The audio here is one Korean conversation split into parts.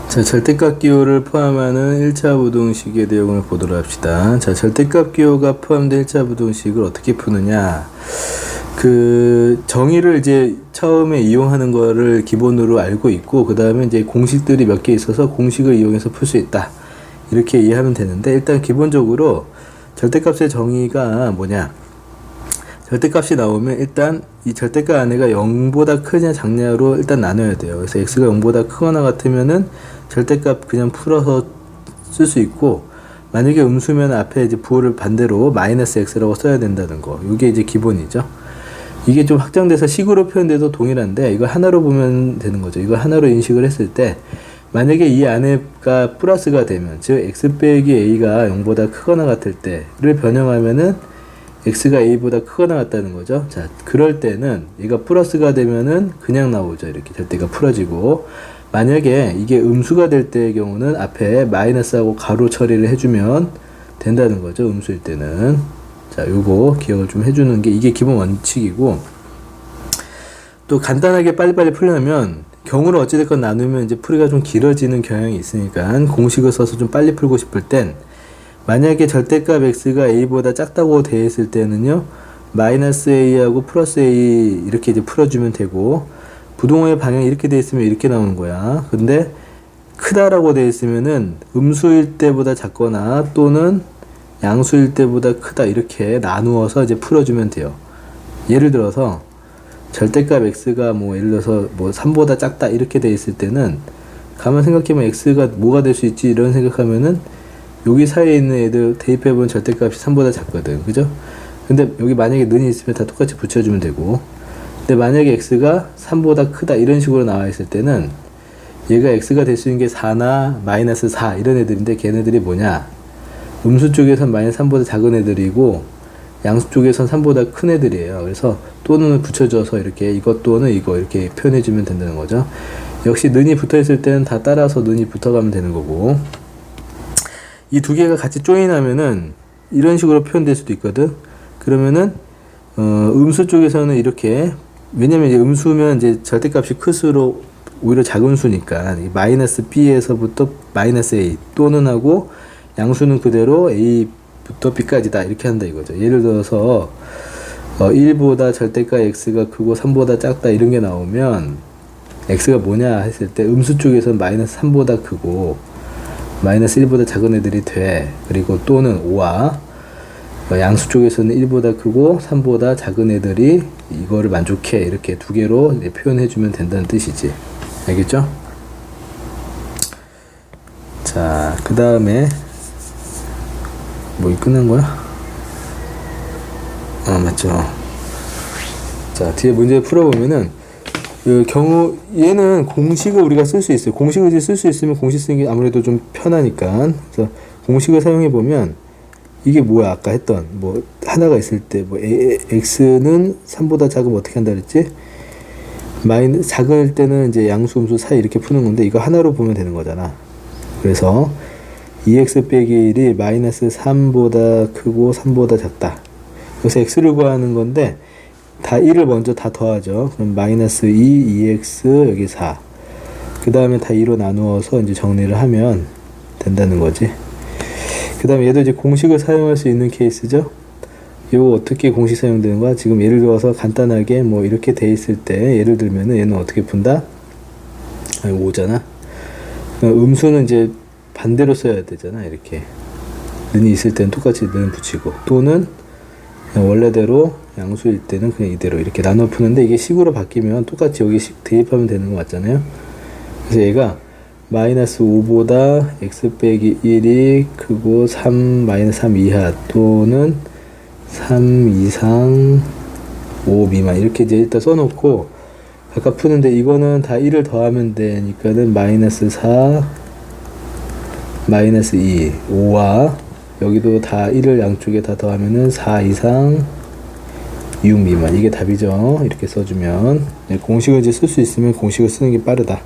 자, 절대값 기호를 포함하는 1차 부등식의 내용을 보도록 합시다. 자, 절대값 기호가 포함된 1차 부등식을 어떻게 푸느냐. 그 정의를 이제 처음에 이용하는 거를 기본으로 알고 있고, 그 다음에 이제 공식들이 몇 개 있어서 공식을 이용해서 풀 수 있다, 이렇게 이해하면 되는데, 일단 기본적으로 절대값의 정의가 뭐냐. 절대값이 나오면 일단 이 절대값 안에가 0보다 크냐 작냐로 일단 나눠야 돼요. 그래서 x가 0보다 크거나 같으면은 절대값 그냥 풀어서 쓸 수 있고, 만약에 음수면 앞에 이제 부호를 반대로 마이너스 x라고 써야 된다는 거. 이게 이제 기본이죠. 이게 좀 확장돼서 식으로 표현돼도 동일한데, 이거 하나로 보면 되는 거죠. 이거 하나로 인식을 했을 때, 만약에 이 안에가 플러스가 되면, 즉 x 빼기 a가 0보다 크거나 같을 때를 변형하면은 x가 a보다 크거나 같다는 거죠. 자, 그럴 때는 얘가 플러스가 되면은 그냥 나오죠. 이렇게 절대가 풀어지고, 만약에 이게 음수가 될 때의 경우는 앞에 마이너스하고 가로 처리를 해주면 된다는 거죠. 음수일 때는. 자, 요거 기억을 좀 해주는 게 이게 기본 원칙이고, 또 간단하게 빨리빨리 풀려면 경우를 어찌됐건 나누면 이제 풀이가 좀 길어지는 경향이 있으니까 공식을 써서 좀 빨리 풀고 싶을 땐, 만약에 절대값 x가 a보다 작다고 되어 있을 때는요, 마이너스 a하고 플러스 a 이렇게 이제 풀어주면 되고, 부동호의 방향이 이렇게 되어 있으면 이렇게 나오는 거야. 근데 크다라고 되어 있으면은 음수일 때보다 작거나 또는 양수일 때보다 크다, 이렇게 나누어서 이제 풀어주면 돼요. 예를 들어서 절대값 x가 뭐 예를 들어서 뭐 3보다 작다 이렇게 되어 있을 때는 가만 생각해보면 x가 뭐가 될 수 있지, 이런 생각하면은 여기 사이에 있는 애들 대입해보면 절대값이 3보다 작거든. 그죠? 근데 여기 만약에 는이 있으면 다 똑같이 붙여주면 되고, 근데 만약에 x가 3보다 크다 이런 식으로 나와 있을 때는 얘가 x가 될 수 있는 게 4나 마이너스 4 이런 애들인데, 걔네들이 뭐냐, 음수 쪽에선 마이너스 3보다 작은 애들이고 양수 쪽에선 3보다 큰 애들이에요. 그래서 또는을 붙여줘서 이렇게 이것 또는 이거 이렇게 표현해주면 된다는 거죠. 역시 는이 붙어있을 때는 다 따라서 는이 붙어가면 되는 거고, 이 두 개가 같이 조인하면은 이런 식으로 표현될 수도 있거든. 그러면은 음수 쪽에서는 이렇게, 왜냐면 이제 음수면 이제 절대값이 클수록 오히려 작은 수니까 마이너스 b에서부터 마이너스 a 또는 하고, 양수는 그대로 a부터 b까지다 이렇게 한다 이거죠. 예를 들어서 1보다 절대값 x가 크고 3보다 작다 이런 게 나오면 x가 뭐냐 했을 때 음수 쪽에서는 마이너스 3보다 크고 마이너스 1보다 작은 애들이 돼. 그리고 또는 5와 양수 쪽에서는 1보다 크고 3보다 작은 애들이 이거를 만족해. 이렇게 두 개로 표현해주면 된다는 뜻이지. 알겠죠? 자, 그 다음에 뭐 끝난 거야? 맞죠. 자, 뒤에 문제 풀어보면은 그 경우 얘는 공식을 우리가 쓸 수 있어요. 공식을 이제 쓸 수 있으면 공식 쓰는 게 아무래도 좀 편하니까. 그래서 공식을 사용해 보면 이게 뭐야, 아까 했던 뭐 하나가 있을 때 뭐 x는 3보다 작으면 어떻게 한다 그랬지? 작을 때는 이제 양수 음수 사이 이렇게 푸는 건데, 이거 하나로 보면 되는 거잖아. 그래서 2x 빼기 1이 마이너스 3보다 크고 3보다 작다. 그래서 x를 구하는 건데 다 1을 먼저 다 더하죠. 그럼 마이너스 2x 여기 4. 그 다음에 다 2로 나누어서 이제 정리를 하면 된다는 거지. 그 다음에 얘도 이제 공식을 사용할 수 있는 케이스죠. 이거 어떻게 공식 사용되는 거야? 지금 예를 들어서 간단하게 뭐 이렇게 돼 있을 때, 예를 들면은 얘는 어떻게 푼다? 5잖아. 음수는 이제 반대로 써야 되잖아. 이렇게 는이 있을 때는 똑같이 는 붙이고, 또는 원래대로 양수일 때는 그냥 이대로 이렇게 나눠 푸는데, 이게 식으로 바뀌면 똑같이 여기 식 대입하면 되는 거 맞잖아요. 그래서 얘가 마이너스 5보다 x 빼기 1이 크고 3 마이너스 3 이하 또는 3 이상 5 미만 이렇게 이제 일단 써놓고 아까 푸는데, 이거는 다 1을 더하면 되니까는 마이너스 4 마이너스 2 5와 여기도 다 1을 양쪽에 다 더하면은 4 이상 6 미만, 이게 답이죠. 이렇게 써주면 공식을 이제 쓸 수 있으면 공식을 쓰는 게 빠르다.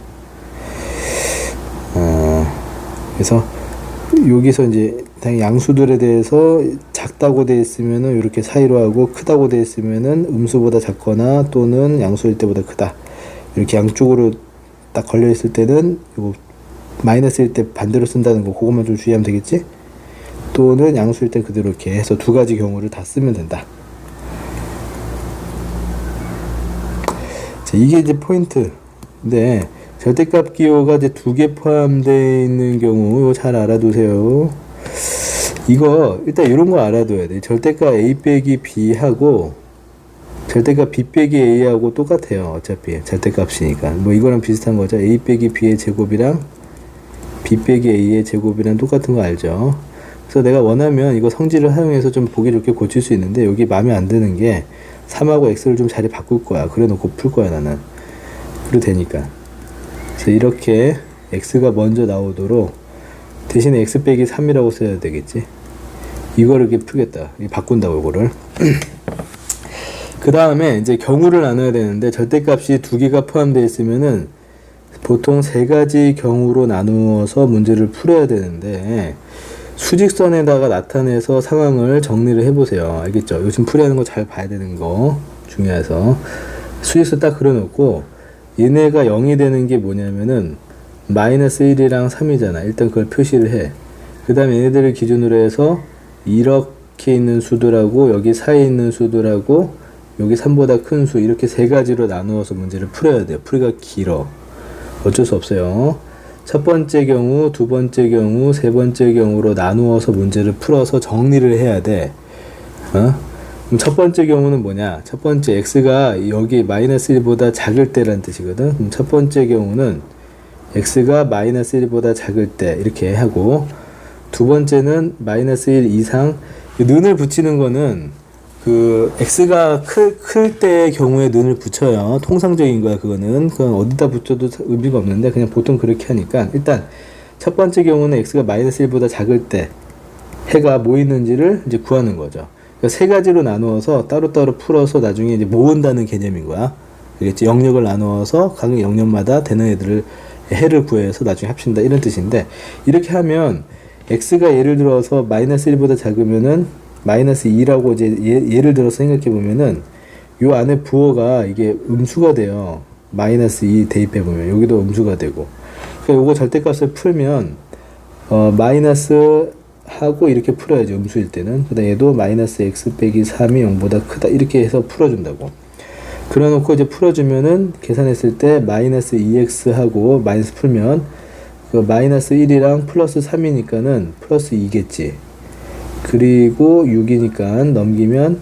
그래서 여기서 이제 당연히 양수들에 대해서 작다고 되어 있으면은 이렇게 사이로 하고, 크다고 되어 있으면은 음수보다 작거나 또는 양수일 때보다 크다, 이렇게 양쪽으로 딱 걸려 있을 때는 이거 마이너스일 때 반대로 쓴다는 거 그것만 좀 주의하면 되겠지? 또는 양수일 때 그대로 이렇게 해서 두 가지 경우를 다 쓰면 된다. 자, 이게 이제 포인트. 근데 절대값 기호가 이제 두 개 포함되어 있는 경우 이거 잘 알아두세요. 이거 일단 이런 거 알아둬야 돼. 절대값 a 빼기 b하고 절대값 b 빼기 a하고 똑같아요. 어차피 절대값이니까 뭐 이거랑 비슷한 거죠. a 빼기 b의 제곱이랑 b 빼기 a의 제곱이랑 똑같은 거 알죠? 그래서 내가 원하면 이거 성질을 사용해서 좀 보기 좋게 고칠 수 있는데 여기 마음에 안 드는 게 3하고 x를 좀 자리 바꿀 거야. 그래 놓고 풀 거야 나는. 그래도 되니까. 그래서 이렇게 x가 먼저 나오도록 대신에 x 빼기 3이라고 써야 되겠지. 이거를 이렇게 풀겠다. 바꾼다고 이거를. 그 다음에 이제 경우를 나눠야 되는데 절대값이 두 개가 포함되어 있으면은 보통 세 가지 경우로 나누어서 문제를 풀어야 되는데 수직선에다가 나타내서 상황을 정리를 해보세요. 알겠죠? 요즘 풀이하는 거 잘 봐야 되는 거 중요해서 수직선 딱 그려놓고 얘네가 0이 되는 게 뭐냐면은 마이너스 1이랑 3이잖아. 일단 그걸 표시를 해. 그 다음에 얘네들을 기준으로 해서 이렇게 있는 수들하고 여기 사이에 있는 수들하고 여기 3보다 큰 수 이렇게 세 가지로 나누어서 문제를 풀어야 돼요. 풀이가 길어. 어쩔 수 없어요. 첫 번째 경우, 두 번째 경우, 세 번째 경우로 나누어서 문제를 풀어서 정리를 해야 돼. 그럼 첫 번째 경우는 뭐냐? 첫 번째 x가 여기 마이너스 1보다 작을 때라는 뜻이거든. 그럼 첫 번째 경우는 x가 마이너스 1보다 작을 때 이렇게 하고 두 번째는 마이너스 1 이상 는을 붙이는 거는 그 x가 클 때의 경우에 는을 붙여요. 통상적인 거야 그거는. 그건 어디다 붙여도 의미가 없는데 그냥 보통 그렇게 하니까 일단 첫 번째 경우는 x가 마이너스 1보다 작을 때 해가 뭐 있는지를 이제 구하는 거죠. 그러니까 세 가지로 나누어서 따로따로 풀어서 나중에 이제 모은다는 개념인 거야. 알겠지? 영역을 나누어서 각 영역마다 되는 애들을 해를 구해서 나중에 합친다 이런 뜻인데 이렇게 하면 x가 예를 들어서 마이너스 1보다 작으면은 마이너스 2라고 이제 예를 들어서 생각해 보면은 요 안에 부호가 이게 음수가 돼요. 마이너스 2 대입해 보면 여기도 음수가 되고 그러니까 요거 절대값을 풀면 마이너스 하고 이렇게 풀어야죠. 음수일 때는. 그 다음에 얘도 마이너스 x 빼기 3이 0보다 크다 이렇게 해서 풀어준다고. 그래 놓고 이제 풀어주면은 계산했을 때 마이너스 2x 하고 마이너스 풀면 그 마이너스 1이랑 플러스 3이니까는 플러스 2겠지. 그리고 6이니까 넘기면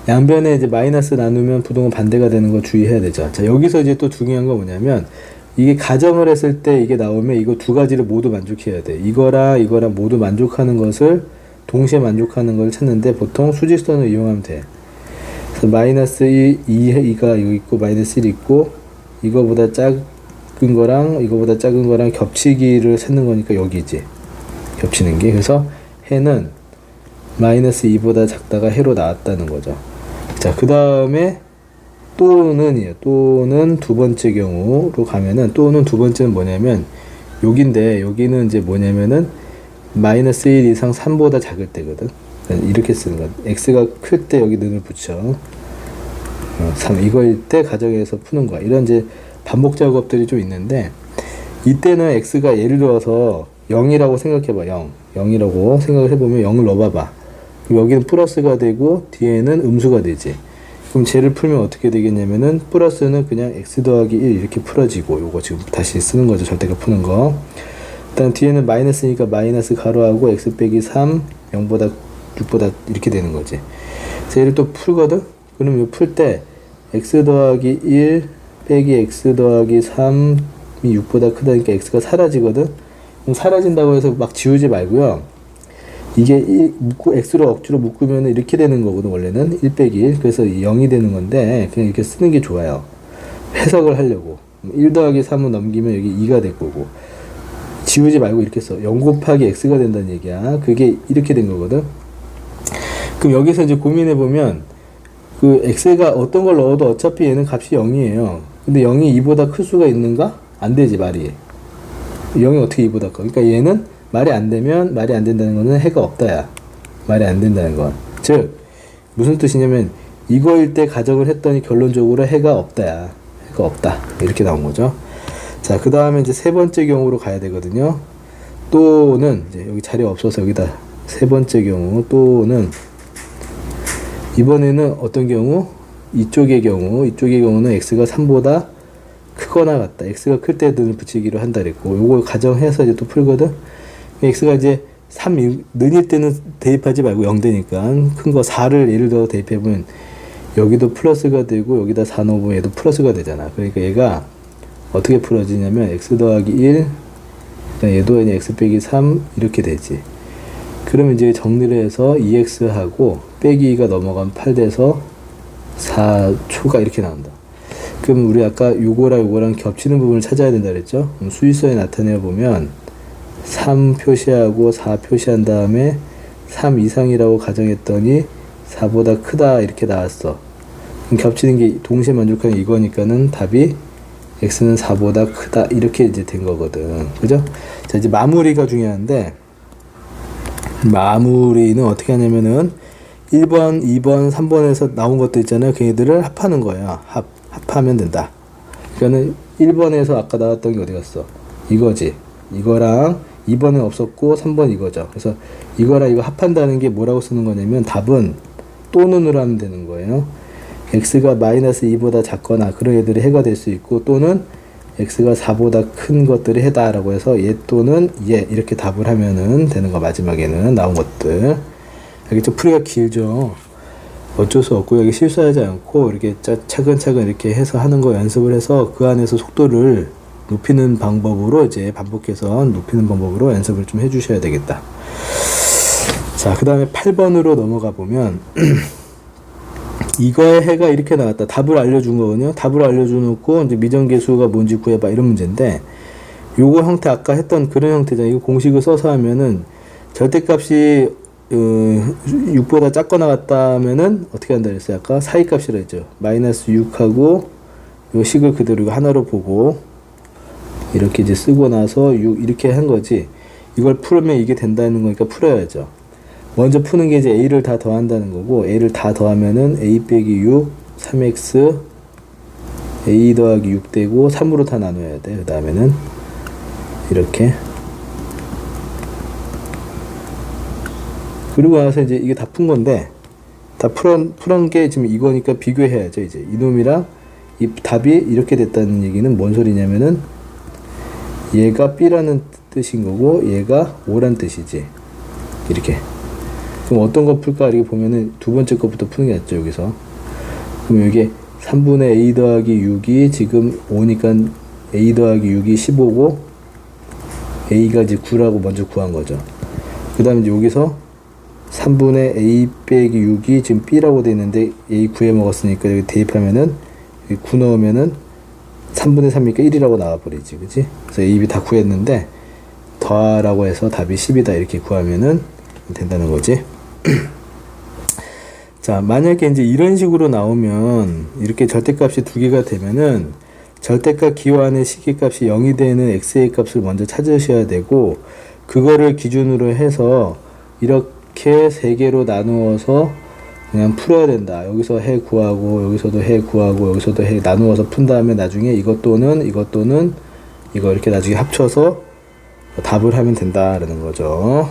양변에 이제 마이너스 나누면 부동은 반대가 되는 거 주의해야 되죠. 자, 여기서 이제 또 중요한 건 뭐냐면 이게 가정을 했을 때 이게 나오면 이거 두 가지를 모두 만족해야 돼. 이거랑 모두 만족하는 것을 동시에 만족하는 걸 찾는데 보통 수직선을 이용하면 돼. 그래서 마이너스 2가 여기 있고 마이너스 1 있고 이거보다 작은 거랑 이거보다 작은 거랑 겹치기를 찾는 거니까 여기지. 겹치는 게. 그래서 해는 마이너스 2보다 작다가 해로 나왔다는 거죠. 자, 그 다음에 또는이에요. 또는 두 번째 경우로 가면은 또는 두 번째는 뭐냐면 여기인데 여기는 이제 뭐냐면은 마이너스 1 이상 3보다 작을 때거든. 이렇게 쓰는 거야. x가 클 때 여기 는을 붙여. 3 이거일 때 가정에서 푸는 거야. 이런 이제 반복 작업들이 좀 있는데 이때는 x가 예를 들어서 0이라고 생각해봐. 0이라고 생각을 해보면 0을 넣어봐봐. 그럼 여기는 플러스가 되고 뒤에는 음수가 되지. 그럼 쟤를 풀면 어떻게 되겠냐면은 플러스는 그냥 x 더하기 1 이렇게 풀어지고 요거 지금 다시 쓰는 거죠. 절대값 푸는 거. 일단 뒤에는 마이너스니까 마이너스 가로하고 x 빼기 3 0보다 6보다 이렇게 되는 거지. 그래서 얘를 또 풀거든. 그럼 요 풀 때 x 더하기 1 빼기 x 더하기 3이 6보다 크다니까 x가 사라지거든. 그럼 사라진다고 해서 막 지우지 말고요. 이게 x로 억지로 묶으면 이렇게 되는 거거든. 원래는 1 빼기 1 그래서 0이 되는 건데 그냥 이렇게 쓰는 게 좋아요. 해석을 하려고 1 더하기 3은 넘기면 여기 2가 될 거고 지우지 말고 이렇게 써. 0 곱하기 x가 된다는 얘기야. 그게 이렇게 된 거거든. 그럼 여기서 이제 고민해 보면 그 x가 어떤 걸 넣어도 어차피 얘는 값이 0이에요. 근데 0이 2보다 클 수가 있는가? 안 되지 말이. 0이 어떻게 2보다 커? 그러니까 얘는 말이 안 되면 말이 안 된다는 거는 해가 없다야. 말이 안 된다는 건. 즉 무슨 뜻이냐면 이거일 때 가정을 했더니 결론적으로 해가 없다야. 해가 없다. 이렇게 나온 거죠. 자, 그 다음에 이제 세 번째 경우로 가야 되거든요. 또는 이제 여기 자리가 없어서 여기다 세 번째 경우 또는 이번에는 어떤 경우? 이쪽의 경우는 x가 3보다 크거나 같다. x가 클 때 눈을 붙이기로 한다 그랬고, 요거 가정해서 이제 또 풀거든. x가 이제 3 는일 때는 대입하지 말고 0되니까 큰 거 4를 예를 들어 대입해보면 여기도 플러스가 되고 여기다 4 넣으면 얘도 플러스가 되잖아. 그러니까 얘가 어떻게 풀어지냐면 x 더하기 1, 얘도 그냥 x 빼기 3 이렇게 되지. 그러면 이제 정리를 해서 2x하고 빼기 2가 넘어가면 8 돼서 4초가 이렇게 나온다. 그럼 우리 아까 요거랑 겹치는 부분을 찾아야 된다 그랬죠? 수위서에 나타내 보면 3 표시하고 4 표시한 다음에 3 이상이라고 가정했더니 4보다 크다 이렇게 나왔어. 그럼 겹치는 게 동시에 만족하는 이거니까는 답이 x는 4보다 크다 이렇게 이제 된 거거든. 그죠? 자, 이제 마무리가 중요한데, 마무리는 어떻게 하냐면은 1번, 2번, 3번에서 나온 것도 있잖아요. 걔네들을 합하는 거야. 합하면 된다. 그러니까는 1번에서 아까 나왔던 게 어디 갔어? 이거지. 이거랑 2번은 없었고 3번 이거죠. 그래서 이거랑 이거 합한다는 게 뭐라고 쓰는 거냐면 답은 또는으로 하면 되는 거예요. x가 마이너스 2보다 작거나 그런 애들이 해가 될 수 있고, 또는 x가 4보다 큰 것들이 해다 라고 해서 얘 또는 얘 이렇게 답을 하면은 되는 거. 마지막에는 나온 것들. 여기 좀 풀이가 길죠. 어쩔 수 없고 여기 실수하지 않고 이렇게 차근차근 이렇게 해서 하는 거 연습을 해서 그 안에서 속도를 높이는 방법으로 이제 반복해서 높이는 방법으로 연습을 좀 해주셔야 되겠다. 자, 그 다음에 8번으로 넘어가 보면 이거의 해가 이렇게 나왔다. 답을 알려준 거거든요. 답을 알려주놓고 이제 미정계수가 뭔지 구해봐 이런 문제인데, 요거 형태 아까 했던 그런 형태잖아요. 이거 공식을 써서 하면은 절대값이 6보다 작거나 같다면은 어떻게 한다 그랬어요? 아까 사이값이라 했죠. 마이너스 6하고 요 식을 그대로 이거 하나로 보고 이렇게 이제 쓰고 나서 6 이렇게 한 거지. 이걸 풀면 이게 된다는 거니까 풀어야죠. 먼저 푸는 게 이제 a를 다 더한다는 거고, a를 다 더하면은 a 빼기 6, 3x, a 더하기 6 되고 3으로 다 나눠야 돼. 그 다음에는 이렇게. 그리고 나서 이제 이게 다 푼 건데, 다 풀은 게 지금 이거니까 비교해야죠. 이제 이놈이랑 이 답이 이렇게 됐다는 얘기는 뭔 소리냐면은 얘가 b라는 뜻인 거고 얘가 o란 뜻이지. 이렇게. 그럼 어떤 거 풀까 이렇게 보면은 두 번째 것부터 푸는 게 낫죠. 여기서. 그럼 여기 3분의 a 더하기 6이 지금 5니까 a 더하기 6이 15고 a가 이제 9라고 먼저 구한 거죠. 그 다음에 여기서 3분의 a 빼기 6이 지금 b라고 돼 있는데 a 9에 먹었으니까 여기 대입하면은 여기 9 넣으면은 3분의 3이니까 1이라고 나와버리지. 그치? 그래서 a, b 다 구했는데 더하라고 해서 답이 10이다 이렇게 구하면은 된다는 거지. 자, 만약에 이제 이런 식으로 나오면 이렇게 절대값이 두 개가 되면은 절대값 기호안의 시기값이 0이 되는 x의 값을 먼저 찾으셔야 되고, 그거를 기준으로 해서 이렇게 세 개로 나누어서 그냥 풀어야 된다. 여기서 해 구하고 여기서도 해 구하고 여기서도 해 나누어서 푼 다음에 나중에 이것 또는 이거 이렇게 나중에 합쳐서 답을 하면 된다라는 거죠.